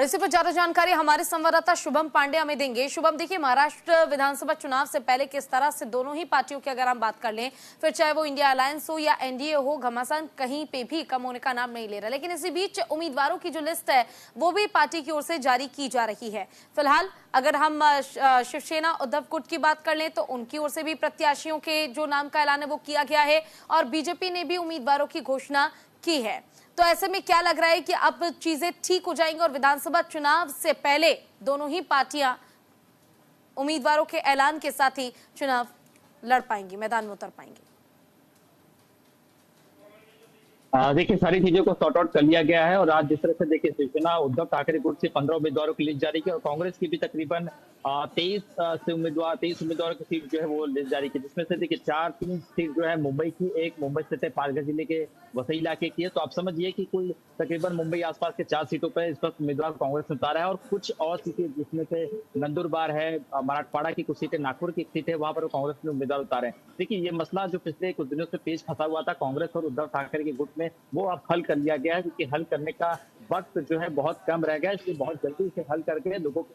इसी पर ज्यादा जानकारी हमारे संवाददाता शुभम पांडे हमें देंगे। शुभम, देखिए महाराष्ट्र विधानसभा चुनाव से पहले किस तरह से दोनों ही पार्टियों की अगर हम बात कर लें, फिर चाहे वो इंडिया अलायंस हो या एनडीए हो, घमासान कहीं पे भी कम होने का नाम नहीं ले रहा। लेकिन इसी बीच उम्मीदवारों की जो लिस्ट है वो भी पार्टी की ओर से जारी की जा रही है। फिलहाल अगर हम शिवसेना उद्धव गुट की बात कर लें तो उनकी ओर से भी प्रत्याशियों के जो नाम का ऐलान है वो किया गया है और बीजेपी ने भी उम्मीदवारों की घोषणा की है। तो ऐसे में क्या लग रहा है कि अब चीजें ठीक हो जाएंगी और विधानसभा चुनाव से पहले दोनों ही पार्टियां उम्मीदवारों के ऐलान के साथ ही चुनाव लड़ पाएंगी, मैदान में उतर पाएंगी? देखिए, सारी चीजों को सॉर्ट आउट कर लिया गया है और आज जिस तरह से देखिए शिवसेना उद्धव ठाकरे गुट से 15 उम्मीदवारों की लिस्ट जारी की और कांग्रेस की भी तकरीबन 23 उम्मीदवारों की सीट जो है वो लिस्ट जारी की, जिसमें से देखिए 3 सीट जो है मुंबई की, एक मुंबई स्थित है पालघर जिले के वसई इलाके की है। तो आप समझिए कि कुल तकरीबन मुंबई आसपास के 4 सीटों पर इस वक्त उम्मीदवार कांग्रेस ने उतारा है और कुछ और सीटें जिसमें से नंदुरबार है, मराठवाड़ा की कुछ सीटें, नागपुर की एक सीट है, वहां पर कांग्रेस ने उम्मीदवार उतारे हैं। देखिए, ये मसला जो पिछले कुछ दिनों से पेश फंसा हुआ था कांग्रेस और उद्धव ठाकरे के गुट में, वो अब हल कर लिया गया है, क्योंकि हल करने का वक्त जो है बहुत कम रह गया है। इसलिए बहुत जल्दी से हल करके लोगों को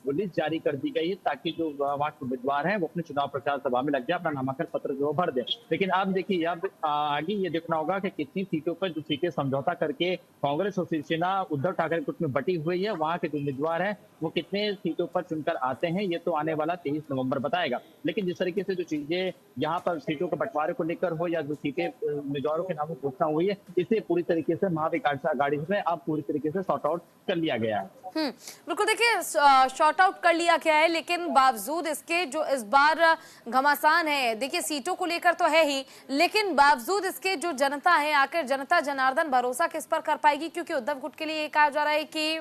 लिस्ट जारी कर दी गई है ताकि जो वहाँ के उम्मीदवार हैं वो अपने चुनाव प्रचार सभा में लग जाए, अपना नामांकन पत्र जो भर दे। लेकिन अब देखिए, अब आगे ये देखना होगा कि कितनी सीटों पर जो सीटें समझौता करके कांग्रेस और शिवसेना उद्धव ठाकरे गुट में बटी हुई है, वहाँ के जो उम्मीदवार हैं वो कितने सीटों पर चुनकर आते हैं, ये तो आने वाला 23 नवंबर बताएगा। लेकिन जिस तरीके से जो चीजें यहाँ पर सीटों के बंटवारे को लेकर हो या जो सीटें उम्मीदवारों के नामों घोषणा हुई है, इसे पूरी तरीके से महाविकास आघाड़ी में अब पूरी तरीके से सॉर्ट आउट कर लिया गया है। बिल्कुल, देखिए शॉर्ट आउट कर लिया गया है, लेकिन बावजूद इसके जो इस बार घमासान है, देखिए सीटों को लेकर तो है ही, लेकिन बावजूद इसके जो जनता है, आखिर जनता जनार्दन भरोसा किस पर कर पाएगी? क्योंकि उद्धव गुट के लिए ये कहा जा रहा है कि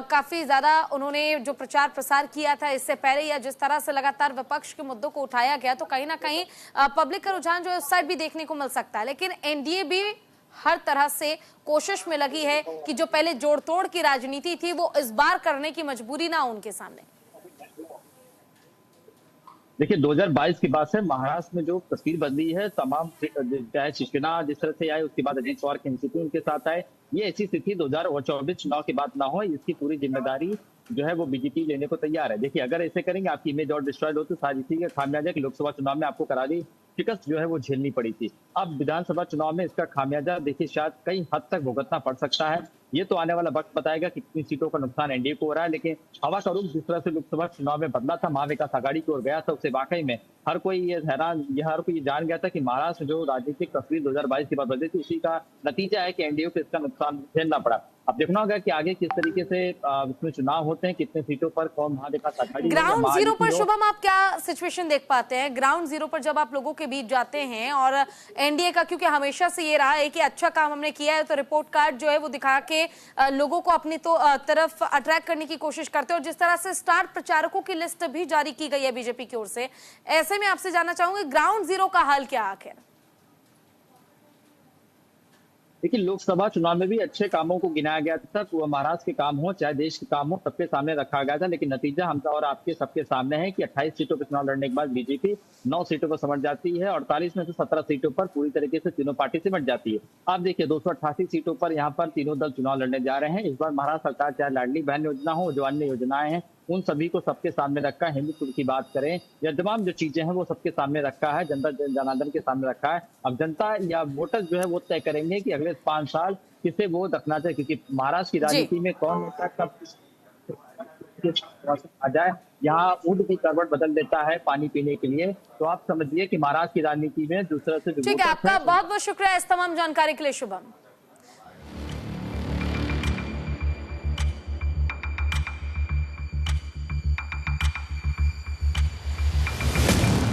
काफी ज्यादा उन्होंने जो प्रचार प्रसार किया था इससे पहले या जिस तरह से लगातार विपक्ष के मुद्दों को उठाया गया, तो कहीं ना कहीं पब्लिक का रुझान जो है उस साइड भी देखने को मिल सकता है। लेकिन एनडीए भी हर तरह से कोशिश में लगी है कि जो पहले जोड़ तोड़ की राजनीति थी वो इस बार करने की मजबूरी ना उनके सामने। देखिए, 2022 के बाद से महाराष्ट्र में जो तस्वीर बदली है, तमाम चाहे शिवसेना जिस तरह से आए, उसके बाद अजीत पवार के इंस्टीट्यूट उनके साथ आए, ये ऐसी स्थिति 2024 चुनाव के बाद ना हो, इसकी पूरी जिम्मेदारी जो है वो बीजेपी लेने को तैयार है। देखिए, अगर ऐसे करेंगे आपकी इमेज और डिस्ट्रॉयड हो तो साजिशी के खामियाजा कि लोकसभा चुनाव में आपको करारी शिकस्त जो है वो झेलनी पड़ी थी। अब विधानसभा चुनाव में इसका खामियाजा देखिए शायद कई हद तक भुगतना पड़ सकता है। ये तो आने वाला वक्त बताएगा कि कितनी सीटों का नुकसान एनडीए को हो रहा है। लेकिन हवा का रुख जिस तरह से लोकसभा चुनाव में बदला था, महाविकास आघाड़ी की ओर गया था, उससे वाकई में हर कोई ये जान गया था कि महाराष्ट्र जो राजनीतिक तस्वीर 2022 के बाद बदली थी, उसी का नतीजा है कि एनडीए को इसका नुकसान झेलना पड़ा। अब देखना होगा कि आगे किस तरीके से इसमें चुनाव होते हैं, कितने सीटों पर कौन महाविकास आघाड़ी। ग्राउंड जीरो पर शुभम आप क्या सिचुएशन देख पाते हैं ग्राउंड जीरो पर जब आप लोगों के बीच जाते हैं? और एनडीए का क्योंकि हमेशा से ये रहा है कि अच्छा काम हमने किया है तो रिपोर्ट कार्ड जो है वो दिखा के लोगों को अपनी तो तरफ अट्रैक्ट करने की कोशिश करते हैं, और जिस तरह से स्टार प्रचारकों की लिस्ट भी जारी की गई है बीजेपी की ओर से, ऐसे में आपसे जानना चाहूंगी ग्राउंड जीरो का हाल क्या आखिर? देखिए, लोकसभा चुनाव में भी अच्छे कामों को गिनाया गया था, तो महाराष्ट्र के काम हो चाहे देश के काम हो, सबके सामने रखा गया था। लेकिन नतीजा हम और आपके सबके सामने है कि 28 सीटों पर चुनाव लड़ने के बाद बीजेपी 9 सीटों पर समझ जाती है, 48 में से 17 सीटों पर पूरी तरीके से तीनों पार्टी सिमट जाती है। आप देखिए, 288 सीटों पर यहाँ पर तीनों दल चुनाव लड़ने जा रहे हैं। इस बार महाराष्ट्र सरकार चाहे लाडली बहन योजना हो, जो अन्य योजनाएं हैं, उन सभी को सबके सामने रखा है। हिंदुत्व की बात करें या तमाम जो चीजें हैं वो सबके सामने रखा है, जनता जनार्दन के सामने रखा है। अब जनता या वोटर जो है वो तय करेंगे कि अगले 5 साल किसे वोट रखना चाहिए, क्योंकि महाराष्ट्र की राजनीति में कौन होता कब आ जाए, यहाँ ऊँट की करवट बदल देता है पानी पीने के लिए। तो आप समझिए कि महाराष्ट्र की राजनीति में दूसरा से ठीक है, आपका बहुत बहुत शुक्रिया इस तमाम जानकारी के लिए शुभम।